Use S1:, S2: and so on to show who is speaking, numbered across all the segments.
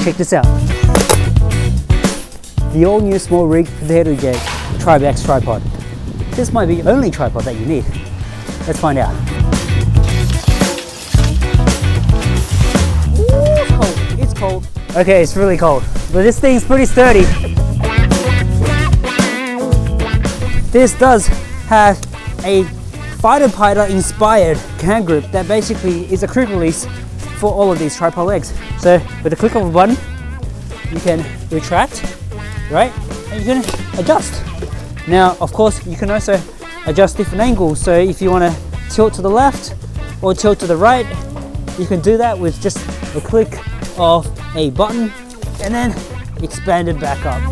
S1: check this out. The all new SmallRig PotatoJet Tribex tripod. This might be the only tripod that you need. Let's find out. Ooh, it's cold. It's cold. Okay, it's really cold, but this thing's pretty sturdy. This does have a fighter pilot inspired hand grip that basically is a quick release for all of these tripod legs. So with the click of a button, you can retract, right? And you can adjust. Now, of course, you can also adjust different angles. So if you want to tilt to the left or tilt to the right, you can do that with just a click of a button and then expand it back up.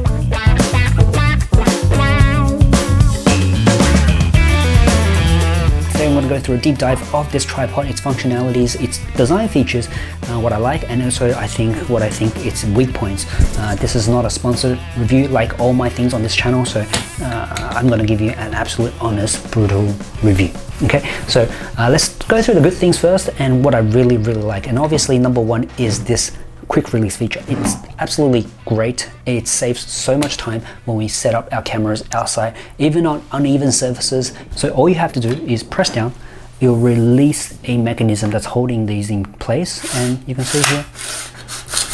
S1: Today I'm going to go through a deep dive of this tripod, its functionalities, its design features, what I like, and also I think its weak points. This is not a sponsored review like all my things on this channel, so I'm going to give you an absolute honest, brutal review. Okay, so let's go through the good things first and what I really like. And obviously number one is this quick release feature. It's absolutely great. It saves so much time when we set up our cameras outside, even on uneven surfaces. So all you have to do is press down. You'll release a mechanism that's holding these in place, and you can see here,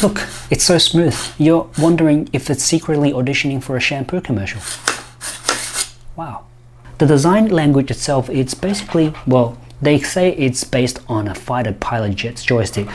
S1: look, it's so smooth. You're wondering if it's secretly auditioning for a shampoo commercial. Wow. The design language itself, it's basically, well, they say it's based on a fighter pilot jet's joystick.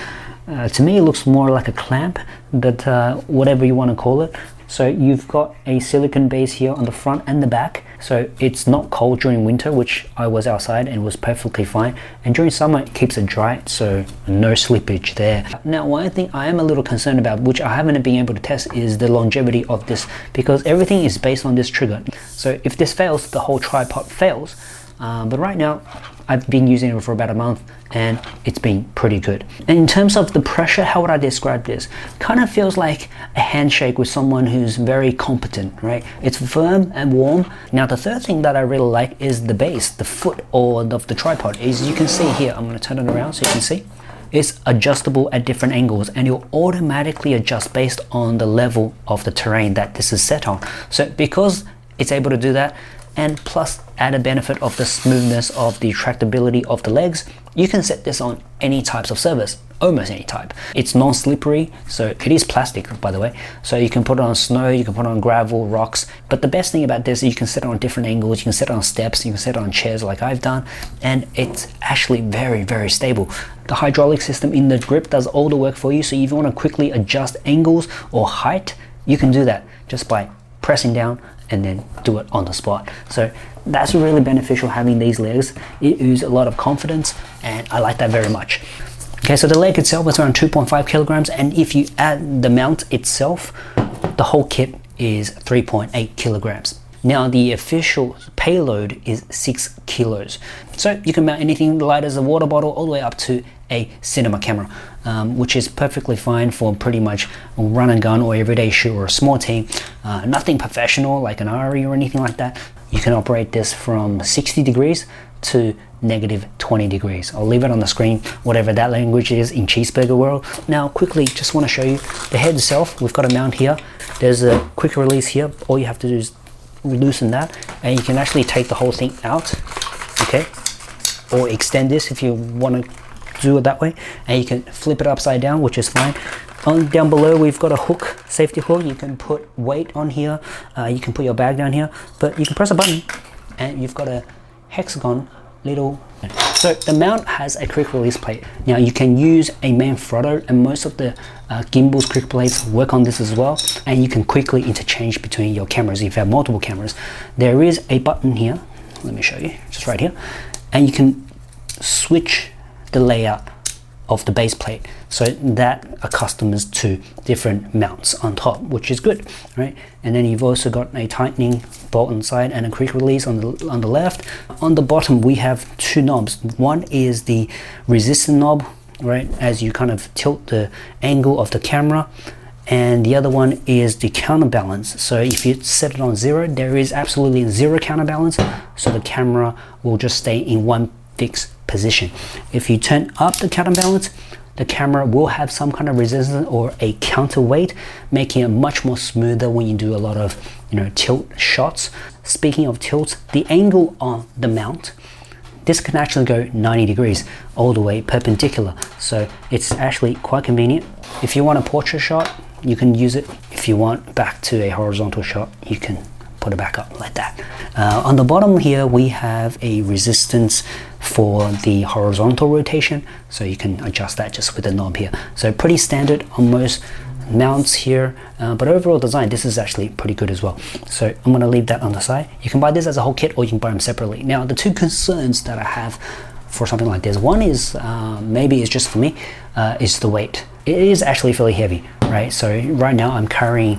S1: To me, it looks more like a clamp, but whatever you want to call it. So you've got a silicone base here on the front and the back, so it's not cold during winter, which I was outside and was perfectly fine, and during summer it keeps it dry, so no slippage there. Now, one thing I am a little concerned about, which I haven't been able to test, is the longevity of this, because everything is based on this trigger. So if this fails, the whole tripod fails. But right now I've been using it for about a month and it's been pretty good. And in terms of the pressure, how would I describe this? Kind of feels like a handshake with someone who's very competent, right? It's firm and warm. Now the third thing that I really like is the base, the foot of the tripod. As you can see here, I'm going to turn it around so you can see. It's adjustable at different angles and you'll automatically adjust based on the level of the terrain that this is set on. So because it's able to do that, and plus added benefit of the smoothness of the tractability of the legs, you can set this on any types of surface, almost any type. It's non-slippery, so it is plastic, by the way, so you can put it on snow, you can put it on gravel, rocks. But the best thing about this is you can set it on different angles, you can set it on steps, you can set it on chairs like I've done, and it's actually very stable. The hydraulic system in the grip does all the work for you, so if you want to quickly adjust angles or height, you can do that just by pressing down and then do it on the spot. So that's really beneficial, having these legs. It oozes a lot of confidence and I like that very much. Okay, so the leg itself is around 2.5 kilograms, and if you add the mount itself, the whole kit is 3.8 kilograms. Now the official payload is 6 kilos. So you can mount anything light as a water bottle all the way up to a cinema camera, which is perfectly fine for pretty much a run and gun or everyday shoot or a small team. Nothing professional like an RE or anything like that. You can operate this from 60 degrees to -20 degrees. I'll leave it on the screen, whatever that language is in cheeseburger world. Now quickly, just want to show you the head itself. We've got a mount here. There's a quick release here. All you have to do is loosen that and you can actually take the whole thing out, okay, or extend this if you want to do it that way, and you can flip it upside down, which is fine. Down below we've got a hook, safety hook. You can put weight on here, you can put your bag down here, but you can press a button and you've got a hexagon little. So the mount has a quick release plate. Now you can use a Manfrotto, and most of the gimbal's quick plates work on this as well, and you can quickly interchange between your cameras if you have multiple cameras. There is a button here, let me show you, just right here, and you can switch the layout of the base plate so that accustoms to different mounts on top, which is good, right? And then you've also got a tightening bolt on the side and a quick release on the left. On the bottom we have two knobs. One is the resistance knob, right, as you kind of tilt the angle of the camera, and the other one is the counterbalance. So if you set it on 0, there is absolutely 0 counterbalance, so the camera will just stay in one fixed position. If you turn up the counterbalance, the camera will have some kind of resistance or a counterweight, making it much more smoother when you do a lot of, you know, tilt shots. Speaking of tilt, the angle on the mount, this can actually go 90 degrees all the way perpendicular, so it's actually quite convenient. If you want a portrait shot, you can use it. If you want back to a horizontal shot, you can put it back up like that. On the bottom here, we have a resistance for the horizontal rotation, so you can adjust that just with the knob here. So pretty standard on most mounts here, but overall design, this is actually pretty good as well. So I'm going to leave that on the side. You can buy this as a whole kit, or you can buy them separately. Now, the two concerns that I have for something like this, one is maybe it's just for me, is the weight. It is actually fairly heavy, right? So right now I'm carrying,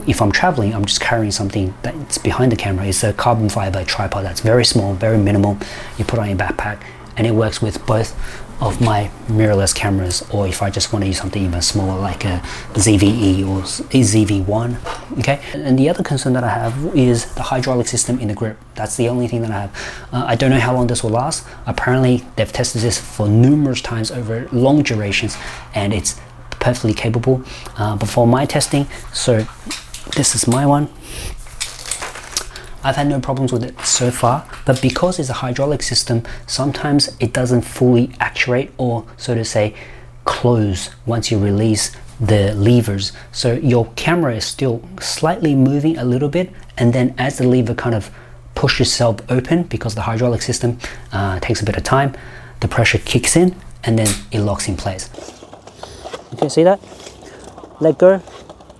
S1: if I'm traveling, I'm just carrying something that's behind the camera. It's a carbon fiber tripod that's very small, very minimal. You put it on your backpack, and it works with both of my mirrorless cameras, or if I just want to use something even smaller like a ZVE or a ZV-1. Okay, and the other concern that I have is the hydraulic system in the grip. That's the only thing that I have. I don't know how long this will last. Apparently they've tested this for numerous times over long durations, and it's perfectly capable. But for my testing, so this is my one, I've had no problems with it so far, but because it's a hydraulic system, sometimes it doesn't fully actuate, or so to say close, once you release the levers. So your camera is still slightly moving a little bit, and then as the lever kind of pushes itself open, because the hydraulic system takes a bit of time, the pressure kicks in and then it locks in place. Okay, see that? Let go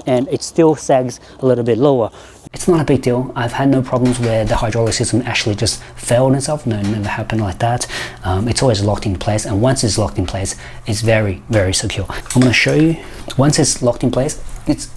S1: and it still sags a little bit lower. It's not a big deal. I've had no problems where the hydraulic system actually just failed itself. No, it never happened like that. It's always locked in place, and once it's locked in place, it's very, very secure. I'm going to show you. Once it's locked in place, it's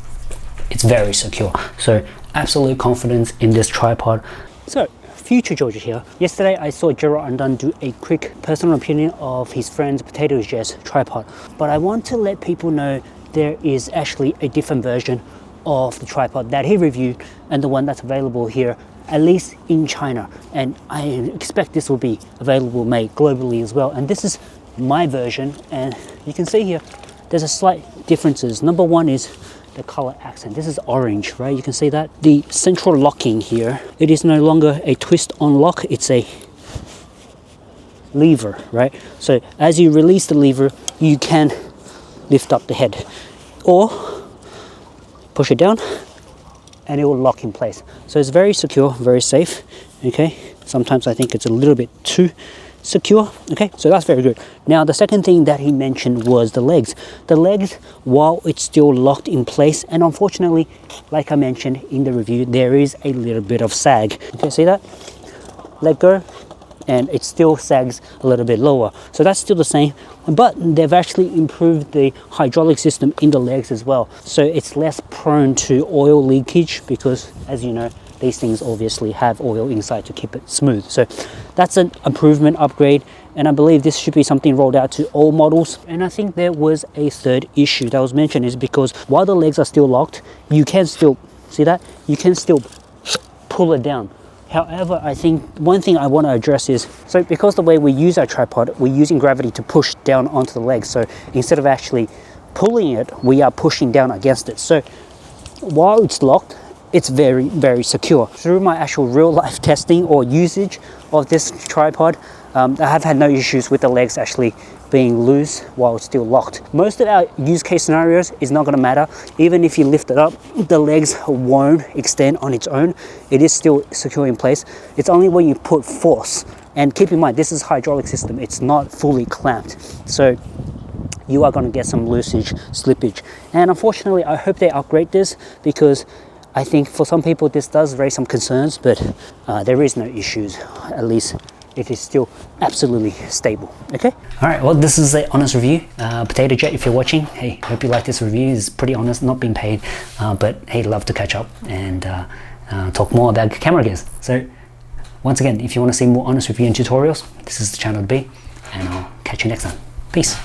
S1: very secure. So absolute confidence in this tripod. So Future Georgia here. Yesterday I saw Gerald Undone do a quick personal opinion of his friend's PotatoJet tripod, but I want to let people know there is actually a different version of the tripod that he reviewed, and the one that's available here, at least in China, and I expect this will be available made globally as well. And this is my version, and you can see here there's a slight differences. Number one is the color accent. This is orange, right? You can see that the central locking here, it is no longer a twist on lock, it's a lever, right? So as you release the lever, you can lift up the head or push it down and it will lock in place. So it's very secure, very safe. Okay, sometimes I think it's a little bit too secure. Okay, so that's very good. Now the second thing that he mentioned was the legs. The legs, while it's still locked in place, and unfortunately, like I mentioned in the review, there is a little bit of sag. Okay, see that? Let go and it still sags a little bit lower. So that's still the same, but they've actually improved the hydraulic system in the legs as well. So it's less prone to oil leakage, because as you know, these things obviously have oil inside to keep it smooth. So that's an improvement, upgrade, and I believe this should be something rolled out to all models. And I think there was a third issue that was mentioned, is because while the legs are still locked, you can still, see that? You can still pull it down. However, I think one thing I want to address is, so because the way we use our tripod, we're using gravity to push down onto the legs. So instead of actually pulling it, we are pushing down against it. So while it's locked, it's very, very secure. Through my actual real life testing or usage of this tripod, I have had no issues with the legs actually being loose while it's still locked. Most of our use case scenarios is not going to matter. Even if you lift it up, the legs won't extend on its own. It is still secure in place. It's only when you put force, and keep in mind this is a hydraulic system, it's not fully clamped, so you are going to get some loosage, slippage. And unfortunately, I hope they upgrade this, because I think for some people this does raise some concerns, but there is no issues. At least it is still absolutely stable. Okay, all right, well, this is an honest review. PotatoJet, if you're watching, hey, hope you like this review. It's pretty honest, not being paid, but hey, love to catch up and talk more about camera gears. So once again, if you want to see more honest review and tutorials, this is the channel to be, and I'll catch you next time. Peace.